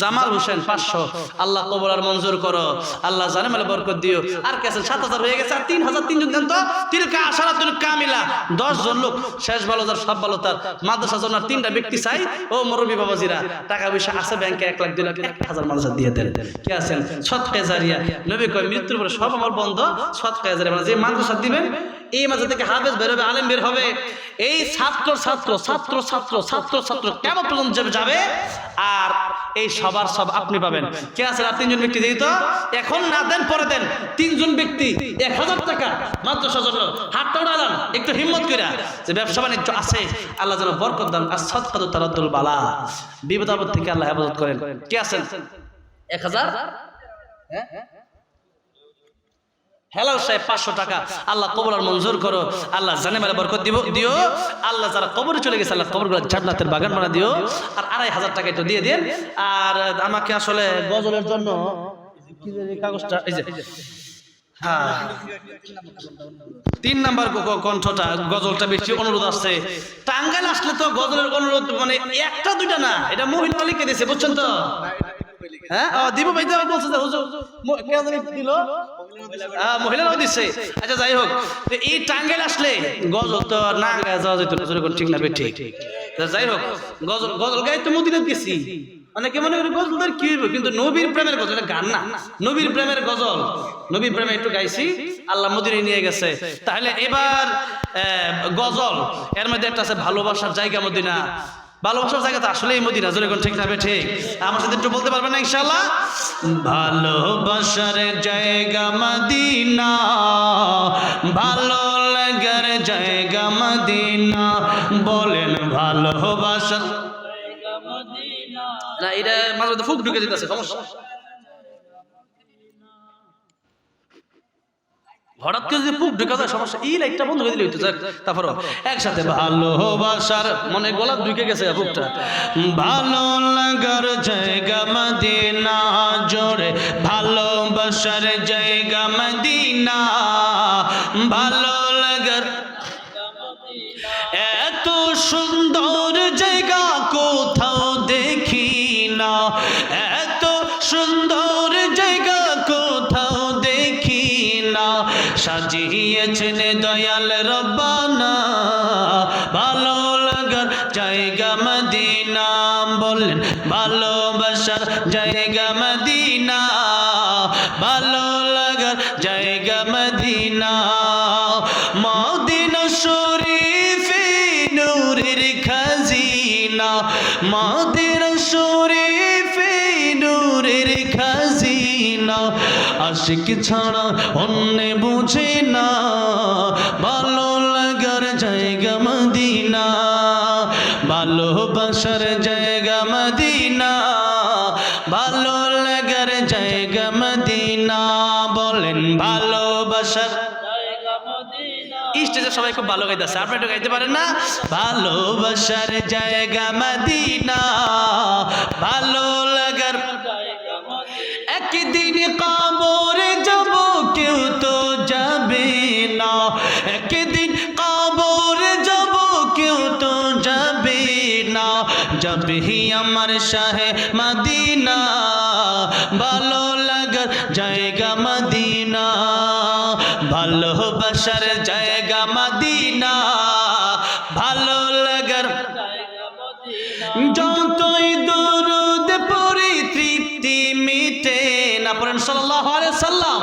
জামাল হোসেন 500, আল্লাহ কবুল আর মঞ্জুর করো, আল্লাহ জানে মালে বরকত দিও। আর কে আছেন? 7000 হয়ে গেছে, আর 3000 তিনজন দেন তো। তিলকা আশারাতুল কামিলা, 10 জন লোক, শেষ ভালো যার সব ভালো তার। মাদ্রাসা জন্য 3টা ব্যক্তি চাই। ও মুরব্বি বাবাজিরা, টাকা পয়সা আছে ব্যাংকে 1 লাখ 2 লাখ, 1000 মাদ্রাসা দিয়ে দেন। কে আছেন? সদকা জারিয়া। নবী কয় মৃত্যুর পরে সব আমার বন্ধ, সদকা জারিয়া। মানে যে মাদ্রাসা দিবেন এই মাঝে থেকে হাফেজ বের হবে, আলেম বের হবে। এই ছাত্র ছাত্র ছাত্র ছাত্র ছাত্র ছাত্র কেমন পর্যন্ত যাবে, আর এই সবার সব আপনি পাবেন। কে আছেন? আর 3জন ব্যক্তি দিই তো, এখন না দেন পরে দেন। 3জন ব্যক্তি 1000 টাকা মাদ্রাসার জন্য, হাতটা উড়ালাম একটু হিম্মত করে, যে ব্যবসা বাণিজ্য আছে আল্লাহ যেন বরকত দান। আর সাদকাতু তারাদ্দুল বালা, বিপদ আপদ থেকে আল্লাহ হেফাজত করেন। কে আছেন? 1000। হ্যাঁ, হেলাল সাহেব 500 টাকা, আল্লাহ কবুল আর মঞ্জুর করো, আল্লাহ জানে মালে বরকত দিও। আল্লাহ যারা কবরে চলে গেছে আল্লাহ কবরগুলো জান্নাতের বাগান বানা দিও। আর 2500 টাকা একটু দিয়ে দেন। আর আমাকে আসলে গজলের জন্য কাগজটা, এই যে হ্যাঁ 3 নাম্বার কণ্ঠটা, গজলটা বেশি অনুরোধ আসছে। টাঙ্গাইল আসলে তো গজলের অনুরোধ মানে 1টা 2টা না, এটা মহিলা মালিককে দিয়েছে, বুঝছেন তো? হ্যাঁ দিব ভাই, বলছে যে হুজুর কে জানি দিল, মহিলারাও দিচ্ছে। আচ্ছা যাই হোক, এই টাঙ্গাইল আসলে গজল তো না গায়ে যাওয়া যেত না, ঠিক না? ঠিক। যাই হোক, গজল গায়ে তো মদিনাতে গেছি, অনেকে মনে করে গজলদের কি হইব, কিন্তু নবীর প্রেমের গজল, এটা গান না, নবীর প্রেমের গজল, নবীর প্রেমে একটু গাইছি, আল্লাহ মদিনায় নিয়ে গেছে। তাহলে এবার গজল, এর মধ্যে একটা আছে ভালোবাসার জায়গা মদিনা। ভালোবাসার জায়গা তো আসলেই মদিনা, জোরে কোন ঠিক না? ঠিক। আমার সাথে একটু বলতে পারবেন না ইনশাআল্লাহ? ভালোবাসার জায়গা মদিনা, ভালো লাগার জায়গা মদিনা, বলেন ভালোবাসার জায়গা মদিনা। না, এটা মাঝে মধ্যে ফুক ঢুকে যেতেছে, সমস্যা। হঠাৎ করে যদি পুক ঢুকে যায় সমস্যা, এই লাইটটা বন্ধ করে দিলে হইতো। তারপর একসাথে ভালোবাসার, মনে গোলাপ ঢুকে গেছে পুকটা। ভালো লাগার জায়গা মদিনা, জোরে ভালোবাসার জায়গা মদিনা, ভালো লাগার এত সুন্দর জায়গা কোথাও দেখি না, এত সুন্দর জায়গা কোথাও দেখি না, সাজিয়েছেন দয়াল রব্বানা, ভালো লাগার জায়গা মদিনা, বলেন ভালোবাসার জায়গা মদিনা, ভালো লাগার জায়গা মদিনা, মদিনা শরীফে নূরের খাজিনা, মদিনা শরীফে নূরের খাজিনা, আশিক ছাড়া অন্য বুঝে না, ভালো লাগার জায়গা মদিনা, ভালোবাসার জায়গা মদিনা, ভালো লাগার জায়গা মদিনা, বলেন ভালোবাসার জায়গা মদিনা। স্টেজে সবাই খুব ভালো গাইতেছে, আপনি একটু গাইতে পারেন না? ভালোবাসার জায়গা মদিনা, ভালো লাগার জায়গা মদিনা, একদিন কবরে যাব কেউ তো যাবে না, একদিন কবরে যাব কেউ তো যাবে না, যাবে আমার শাহে মদিনা, ভালো লাগার জায়গা মদিনা, ভালোবাসার জায়গা মদিনা, ভালো লাগার জায়গা মদিনা, যতই দরুদ পড়ি তৃপ্তি মিটে না। পড়েন সাল্লাল্লাহু আলাইহি সাল্লাম।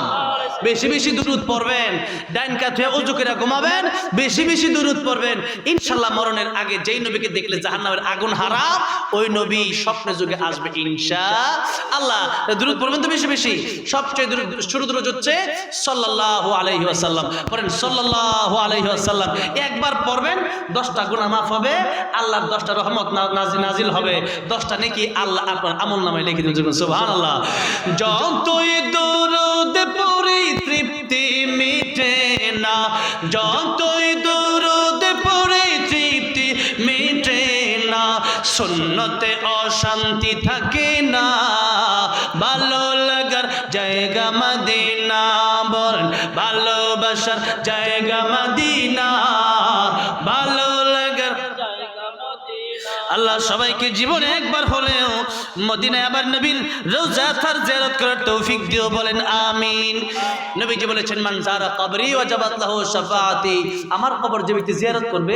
বেশি বেশি দুরূদ পড়বেন, ডাইন কাত হয়ে ওযু করে ঘুমাবেন, বেশি বেশি দুরূদ পড়বেন। ইনশাআল্লাহ মরণের আগে যেই নবীকে দেখলে জাহান্নামের আগুন হারাম, ওই নবী স্বপ্নে যুগে আসবে ইনশাআল্লাহ। দুরূদ পড়বেন তো বেশি বেশি। সবচেয়ে শুরু দুরূদ হচ্ছে সাল্লাল্লাহু আলাইহি ওয়াসাল্লাম। পড়েন সাল্লাল্লাহু আলাইহি ওয়াসাল্লাম। একবার পড়বেন 10টা গুনাহ মাফ হবে, আল্লাহর 10টা রহমত নাজিল হবে, 10টা নেকি আল্লাহ আপনার আমলনামায় লিখে দিবেন। সুবহানাল্লাহ। যতই দরুদ পড়ি তৃপ্তি মিটে না, যতই দরুদ পড়ি তৃপ্তি মিটে না, সুন্নতে অশান্তি থাকে না, ভালো লাগার জায়গা মদিনা, বলেন ভালোবাসার জায়গা মদিনা, ভালো লাগার জায়গা মদিনা, আল্লাহ সবাইকে জীবনে একবার হলেও মদিনায় আবার নবীর রওজা তার জিয়ারত করার তৌফিক দিও, বলেন আমিন। নবীজি বলেছেন মান যারা কবরি ওয়াজাবাত লাহু শাফাআতি, আমার কবর যে ব্যক্তি জিয়ারত করবে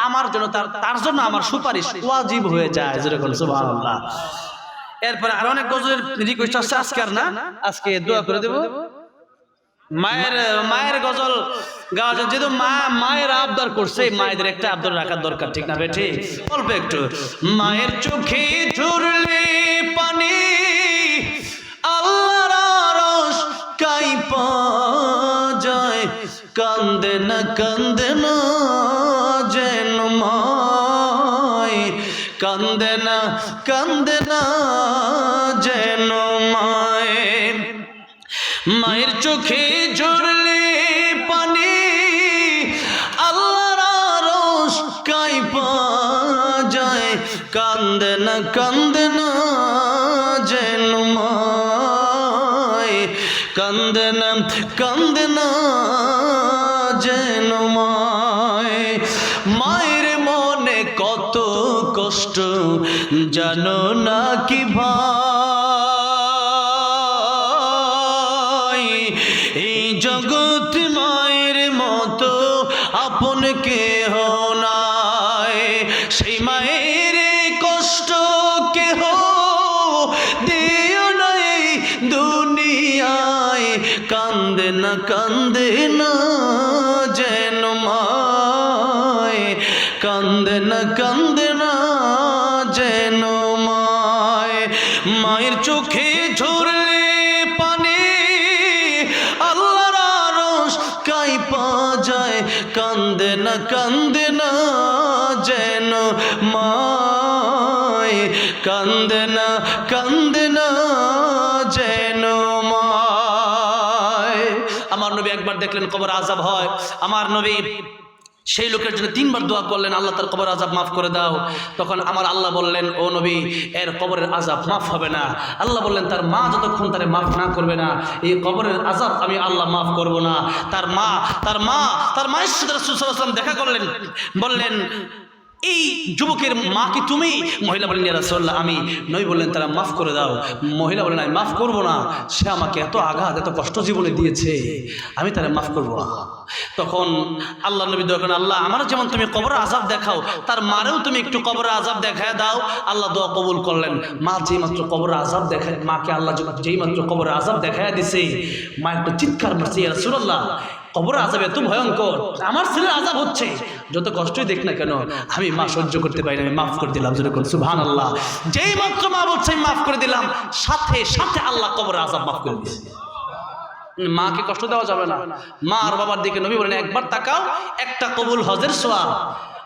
আমার জন্য তার জন্য আমার সুপারিশ ওয়াজিব হয়ে যায়, যেরকম সুবহানাল্লাহ। এরপরে আর অনেক গজলের রিকোয়েস্ট আছে, আজকে আর না, আজকে দোয়া করে দেব। মায়ের গজল গাওয়া যায়, যেহেতু মায়ের আবদার করছে, মায়েদের একটা আবদার রাখার দরকার, ঠিক না বেঠে? অল্প একটু। মায়ের চোখে ঝরলে পানি আল্লাহর আরশ কাঁইপা যায়, কান্দে না যেন মায়, কান্দে না যেন মায়। মায়ের চোখে ঝরলে পানি আল্লাহর আরশ কাঁইপা যায়, কান্দে না যেন মায়, কান্দে না যেন মায়। মায়ের মনে কত কষ্ট জানো না কি ভাই, এই জগৎ মায়ের মতো আপন কেহ নাই, সেই মায়ের কষ্ট কেহ দিও না এই দুনিয়ায়, কান্দে না যেন মায়, কান্দে না যেন মায়। মায়ের চোখে ঝরলে পানি আল্লাহর আরশ কাঁইপা যায়, কান্দে না যেন মায়, কান্দে না যেন মায়। আমার নবী একবার দেখলেন কবর আযাব হয়, আমার নবী সেই লোকের জন্য 3 বার দোয়া করলেন, আল্লাহ তার কবর আযাব মাফ করে দাও। তখন আমার আল্লাহ বললেন, ও নবী এর কবরের আযাব মাফ হবে না। আল্লাহ বললেন, তার মা যতক্ষণ তারে মাফ না করবে না এই কবরের আযাব আমি আল্লাহ মাফ করব না। তার মায়ের সাথে রাসূল সাল্লাল্লাহু আলাইহি ওয়াসাল্লাম দেখা করলেন, বললেন এই যুবকের মা কি তুমি? মহিলা বলেন ইয়া রাসূলুল্লাহ আমি। নবী বললেন তারা মাফ করে দাও। মহিলা বলেন আমি মাফ করব না, সে আমাকে এত আঘাত এত কষ্ট জীবনে দিয়েছে, আমি তারা মাফ করব না। তখন আল্লাহ নবী দোয়া করেন, আল্লাহ আমার যেমন তুমি কবরের আযাব দেখাও তার মারেও তুমি একটু কবরের আযাব দেখায় দাও। আল্লাহ দোয়া কবুল করলেন। মা যেই মাত্র কবরের আযাব দেখায়, মাকে আল্লাহ যেই মাত্র কবরের আযাব দেখায় দিছে, মা একটা চিৎকার মারছে, ইয়া রাসূলুল্লাহ কবরের আযাব এত ভয়ঙ্কর, আমার ছেলের আযাব হচ্ছে, যত কষ্টই দেখ না কেন আমি মা সহ্য করতে পারি না, আমি মাফ করে দিলাম। যেরকম সুবহানাল্লাহ, যেই মাত্র মা বলছে আমি মাফ করে দিলাম, সাথে সাথে আল্লাহ কবরের আযাব মাফ করে দিয়েছে। মাকে কষ্ট দেওয়া যাবে না। মা আর বাবার দিকে নবী বলেন একবার তাকাও, একটা কবুল হজের সওয়াব।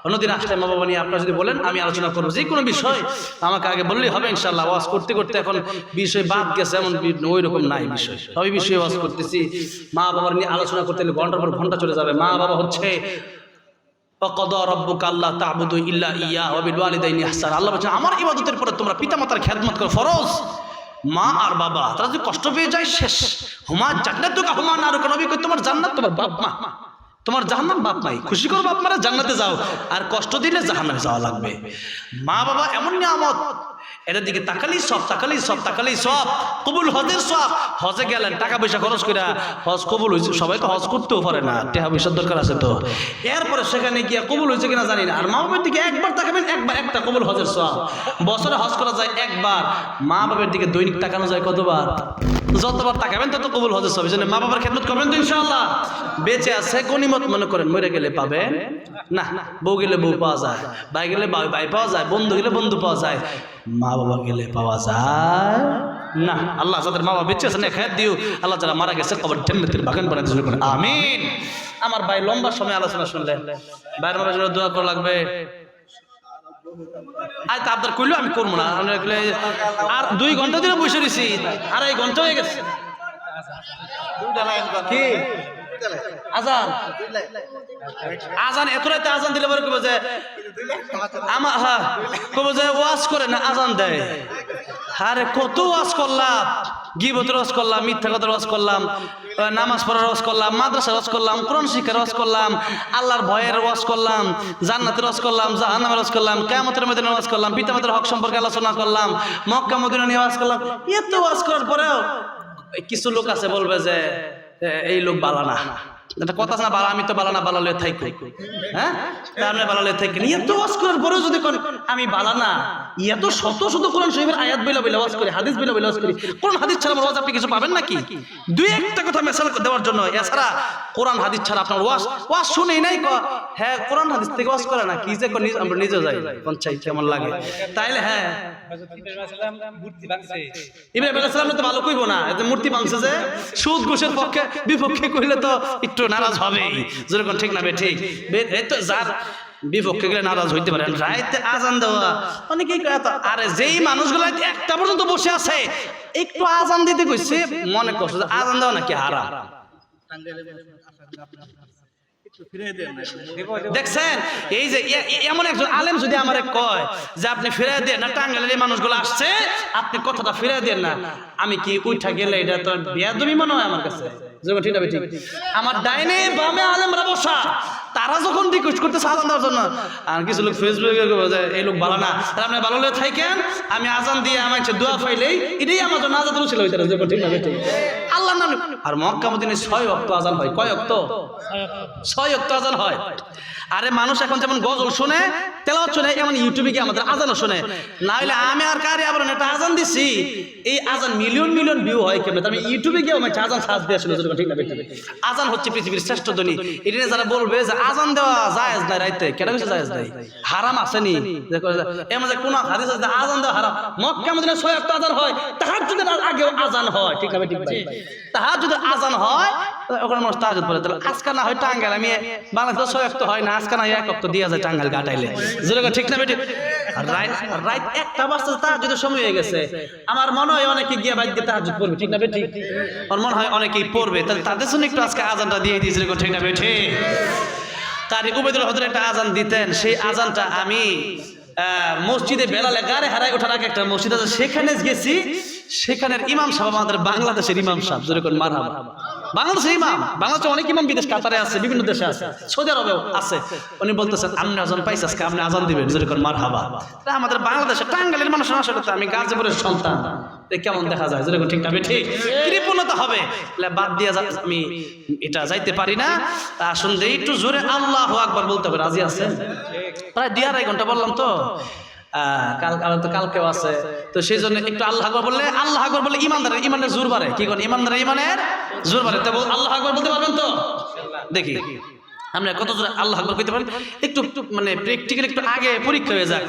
অন্যদিন আসলে মা বাবা নিয়ে আপনারা যদি বলেন আমি আলোচনা করবো যে কোনো বিষয়, আমাকে আগে বললেই হবে ইনশাআল্লাহ। ওয়াজ করতে করতে এখন বিষয় বাদ গেছে, এমন ওই রকম নাই বিষয়, সবই বিষয়ে ওয়াজ করতেছি। মা বাবার নিয়ে আলোচনা করতে গেলে ঘন্টার পর ঘন্টা চলে যাবে। মা বাবা হচ্ছে ওয়াকাদা রাব্বুকা আল্লা তা'বুদু ইল্লা ইয়্যাহু ওয়া বিল ওয়ালিদাইনি ইহসানা। আল্লাহ বলেন আমার ইবাদতের পরে তোমরা পিতামাতার খেদমত করো, ফরজ। মা আর বাবা তারা যদি কষ্ট পেয়ে যায় শেষ। হুমা জান্নাতুকা হুমা নারুকা, নবী কই তোমার জান্নাত তোমার বাপ মা, তোমার জাহান্নাম বাপ মাই। খুশি করো বাপ মারা, জান্নাতে যাও, আর কষ্ট দিলে জাহান্নামে যাওয়া লাগবে। মা বাবা এমন নিয়ামত, এটার দিকে তাকালেই সব কবুল। হজের সব, হজে গেলেন টাকা পয়সা খরচ করে হজ কবুল হয়েছে, সবাই তো হজ করতেও পারে না, টাকা পয়সার দরকার আছে তো। এরপরে সেখানে গিয়ে কবুল হয়েছে কিনা জানি না। আর মা বাবার দিকে একবার তাকাবেন, একবার একটা কবুল হজের সব। বছরে হজ করা যায় একবার, মা বাবার দিকে দৈনিক তাকানো যায় কতবার? যতবার তাকাবেন তত কবুল হজের সব। মা বাবার খেদমত করবেন তো ইনশাআল্লাহ। বেঁচে আছে গনিমত মনে করেন, মরে গেলে পাবেন না। বউ গেলে বউ পাওয়া যায়, ভাই গেলে ভাই পাওয়া যায়, বন্ধু গেলে বন্ধু পাওয়া যায়, মা বাবা গেলে পাওয়া যায় না। আল্লাহ যাদের মা বাবা বেঁচে আছেন খেয়াল দিও, আল্লাহ যারা মারা গেছে কবর জান্নাতের বাগান বানাতে শুরু করেন, আমিন। আমার ভাই লম্বা সময় আলোচনা শুনলেন, ভাইয়ের মারা জন্য দোয়া করা লাগবে। আজ তা আপনার কইলেও আমি করবো না, আর 2 ঘন্টা দিনে বসে রয়েছি, 2.5 ঘন্টা হয়ে গেছে। কি আজান এত রাতে আজান দিলে পরে কবে যে আমার, হ্যাঁ কবে যে ওয়াজ করে না আজান দেয়। আরে কত ওয়াজ করলাম, গীবতের রস করলাম, মিথ্যা কথা রস করলাম, নামাজ পড়ার রস করলাম, মাদ্রাসা রস করলাম, কোরআন শিক্ষার রস করলাম, আল্লাহর ভয়ের রস করলাম, জান্নাতের রস করলাম, জাহান্নামের রস করলাম, কিয়ামতের ময়দানে রস করলাম, পিতামাতার হক সম্পর্কে আলোচনা করলাম, মক্কা মদিনা নিয়ে ওয়াজ করলাম। এত ওয়াজ করার পরেও কিছু লোক আছে বলবে যে এই লোক বালা না। একটা কথা আছে না, বালা আমি তো বালা না, বালা লয়ে থাকি। হ্যাঁ, আপনি বালা লয়ে থাকেন। এত ওয়াজ করার পরেও যদি আমি বালা না, এত শত শত কোরআন শরীফের আয়াত বইলা বইলা ওয়াজ করি, হাদিস বইলা বইলা ওয়াজ করি, কোরআন হাদিস ছাড়া আমার ওয়াজ আপনি কিছু পাবেন নাকি? দুই একটা কথা মেসাল দেওয়ার জন্য, এছাড়া কোরআন হাদিস ছাড়া আপনার ওয়াজ শুনেই নাই। হ্যাঁ, কোরআন হাদিস থেকে ওয়াজ করে না, কি যে আমরা নিজে যাই পঞ্চায়েত কেমন লাগে তাইলে। হ্যাঁ, ইব্রাহিম আলাইহিস সালাম তো ভালো কইবো না, এতে মূর্তি ভাঙছে যে সুদ ঘুষের পক্ষে বিপক্ষে কইলে তো একটু নারাজ হবেই, যেরকম ঠিক না বে ঠিক। এই তো যার বিপক্ষে গেলে নারাজ হইতে পারে। রাইতে আজান দেওয়া অনেকেই কয়, আরে যেই মানুষগুলো একটা পর্যন্ত বসে আছে একটু আজান দিতে কইছে, মনে করছে যে আজান দেওয়া নাকি হারাম। দেখছেন, এই যে এমন একজন আলেম যদি আমারে কয় যে আপনি ফিরাই দেন না, টাঙ্গাইলের মানুষগুলো আসছে, আপনি কথাটা ফিরাই দেন না, আমি কি উঠা গেলে এটা তো বেয়াদবি মনে হয় আমার কাছে। ঠিক না ঠিক? আমার ডাইনে বামে আলেমরা বসা, তারা যখন রিকোয়েস্ট করতেছে আজান দেওয়ার জন্য, আর কিছু লোক ফেসবুকে এই লোক ভালো না, আপনি ভালো হলে থাকেন, আমি আজান দিয়ে আমার দোয়া পাইলেই এটাই আমার জন্য আজাদ ছিল। ঠিক না ঠিক? আল্লাহ নাম। আর মক্কা মদিনায় 6 ওয়াক্ত আজান হয়। কয় ওয়াক্ত? 6 ওয়াক্ত আজান হয়। আরে মানুষ এখন যেমন গজল শুনে, তেলাওয়াত শুনে, এমন ইউটিউবে গিয়ে আমাদের আজানও শুনে। না হলে আমি আর কারি আবার একটা আজান দিছি, এই আজান মিলিয়ন মিলিয়ন ভিউ হয় কেমন? আমি ইউটিউবে গিয়ে আমার আজান সার্চ দিয়ে শুনে। ঠিক না? আজান হচ্ছে পৃথিবীর শ্রেষ্ঠ ধ্বনি। এটা যারা বলবে যে আজান দেওয়া জায়েজ নাই রাইতে, কেন কিছু জায়েজ নাই, হারাম আসেনি, এমন যে কোন হাদিস আছে আজান দেওয়া হারাম? মক্কা মদিনায় 6 ওয়াক্ত আজান হয়, তাহাজ্জুদের আগেও আজান হয়। ঠিক না ঠিক? তাহাজ্জুদের আজান হয়, ওখানে মানুষ তাহাজ্জুদ পড়ে। তাহলে আজকে না হয় টাঙ্গাইল, আমি বাংলাদেশে 6 ওয়াক্ত হয় না, আজকে না 1 ওয়াক্ত দিয়া যায় টাঙ্গাইল গাটাইলে। ঠিক না বেটি? রাত 1টা বাজতে তাহাজ্জুদের সময় হয়ে গেছে, আমার মনে হয় অনেকে গিয়ে বাইরে দিয়ে তাহাজ্জুদ পড়বে। ঠিক না বেটি? আমার মনে হয় অনেকেই পড়বে, তাহলে তাদের জন্য একটু আজকে আজানটা দিয়ে দিয়েছিল। ঠিক না বেটি? তার উবাইদুল হযরত একটা আজান দিতেন, সেই আজানটা আমি মসজিদে বেলালে গাড়ি হারায় ওঠার আগে একটা মসজিদ আছে, সেখানে গেছি। সেখানের ইমাম সাহেব আমাদের বাংলাদেশের ইমাম সাহেব, যেরকম মারহাবা, বাংলাদেশের ইমাম। বাংলাদেশে অনেক ইমাম বিদেশ, কাতারে আছে, বিভিন্ন দেশে আছে, সৌদি আরবেও আছে। উনি বলতেছেন আপনি আজান পাইছে, আজকে আপনি আজান দিবেন, যেরকম মারহাবা। আমাদের বাংলাদেশে টাঙ্গাইলের মানুষের আসলে আমি গাজীপুরের সন্তান, কেমন দেখা যায়, যেরকম ঠিক না ঠিক? কৃপণতা হবে, বাদ দিয়ে আমি এটা যাইতে পারি না। আসুন একটু জোরে আল্লাহু আকবার বলতে হবে। রাজি আছে? প্রায় 2-2.5 ঘন্টা বললাম তো, কালকেও আছে, তো সেই জন্য একটু আল্লাহ আকবার বললে, আল্লাহ আকবার বললে ইমানের জোর বাড়ে। কি করেন? ইমানের জোর বাড়ে। তো আল্লাহ আকবার বলতে পারবেন তো? দেখি আমরা কত জোরে আল্লাহ আকবার কইতে পারেন, একটু মানে প্র্যাকটিক্যাল একটু আগে পরীক্ষা হয়ে যাক।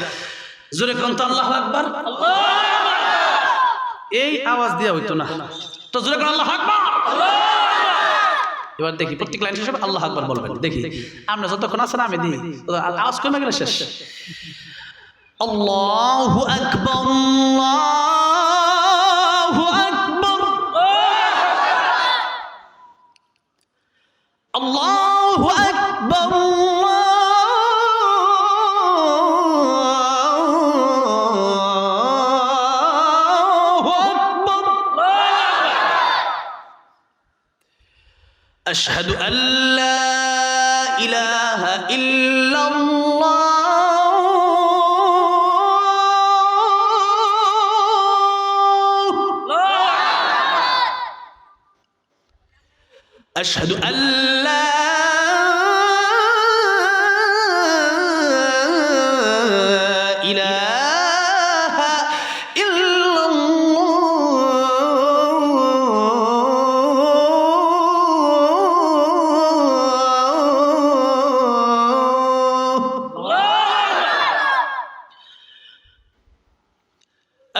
জোরে কোন তো আল্লাহু আকবার। এই আওয়াজ দিয়া হইতো না, তো জোরে কোন আল্লাহু আকবার। এবার দেখি প্রত্যেক লাইন শেষে আল্লাহু আকবার বলবেন। দেখি আমরা যতক্ষণ আছেন আমি দিই, আওয়াজ কমে গেলে শেষ। আল্লাহু আকবার, আল্লাহু আকবার, আল্লাহু আকবার, আল্লাহু আকবার। আশহাদু আল্লা ইলাহা ইল্লাল্লাহ, أشهد أن لا إله إلا الله،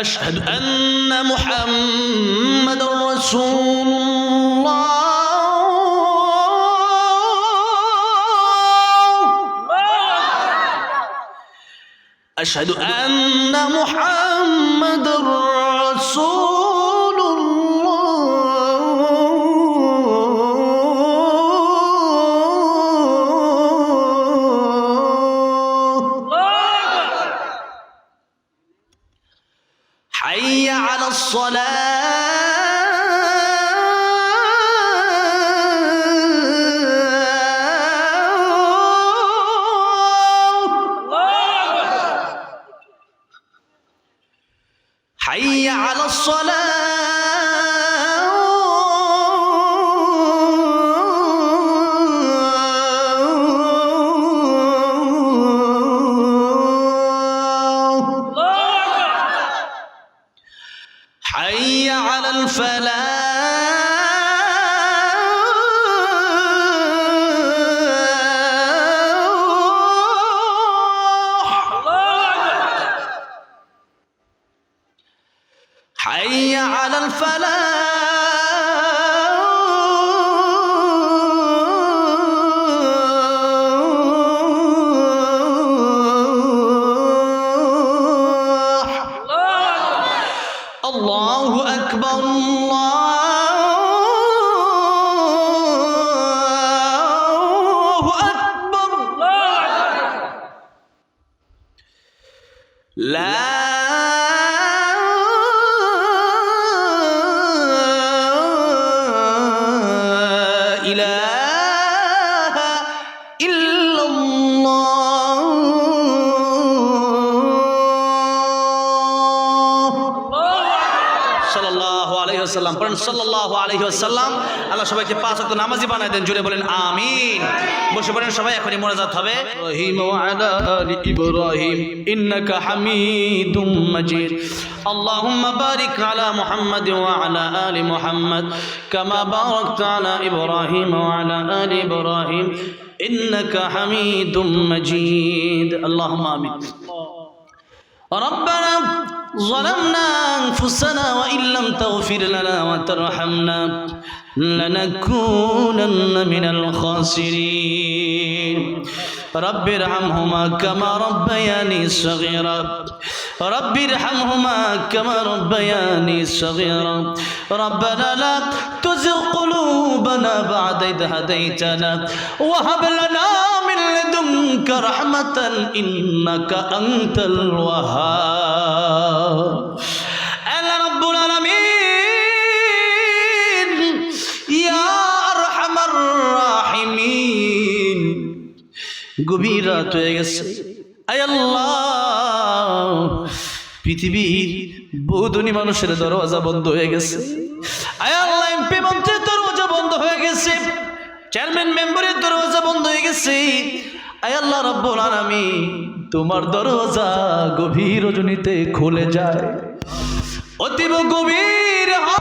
أشهد أن محمد رسول الله، أشهد أن محمد رسول الله، حي على الصلاة، حي على الفلاح حي على الفلاح الله أكبر الله أكبر لا إله إلا الله সাল্লাল্লাহু আলাইহি ওয়াসাল্লাম পড়েন সাল্লাল্লাহু আলাইহি ওয়াসাল্লাম। আল্লাহ সবাইকে পাঁচ ওয়াক্ত নামাজি বানায় দেন, জুড়ে বলেন আমিন। বসে পড়েন সবাই, এখনই মোনাজাত হবে। ইব্রাহিম ওয়া আলা আলি ইব্রাহিম ইন্নাকা হামিদুম মাজিদ। اللهم بارك على محمد وعلى آل محمد كما باركت على إبراهيم وعلى آل إبراهيم إنك حميد مجيد اللهم آمين ربنا ظلمنا أنفسنا وإن لم تغفر لنا وترحمنا لنكونن من الخاسرين رب ارحمهما كما ربياني صغيرا رب ارحمهما كما ربياني صغيرا ربنا لا تزغ قلوبنا بعد إذ هديتنا وهب لنا من لدنك رحمة إنك أنت الوهاب أنا رب العالمين يا أرحم الراحمين গভীর রাত হয়ে গেছে। আয় আল্লাহ, পৃথিবীর বহু ধনী মানুষের দরওয়াজা বন্ধ হয়ে গেছে। আয় আল্লাহ, এমপি মন্ত্রীর দরওয়াজা বন্ধ হয়ে গেছে, চেয়ারম্যান মেম্বারের দরওয়াজা বন্ধ হয়ে গেছে। আয় আল্লাহ রাব্বুল আলামিন, তোমার দরওয়াজা গভীর রজনীতে খুলে যায়, অতীব গভীর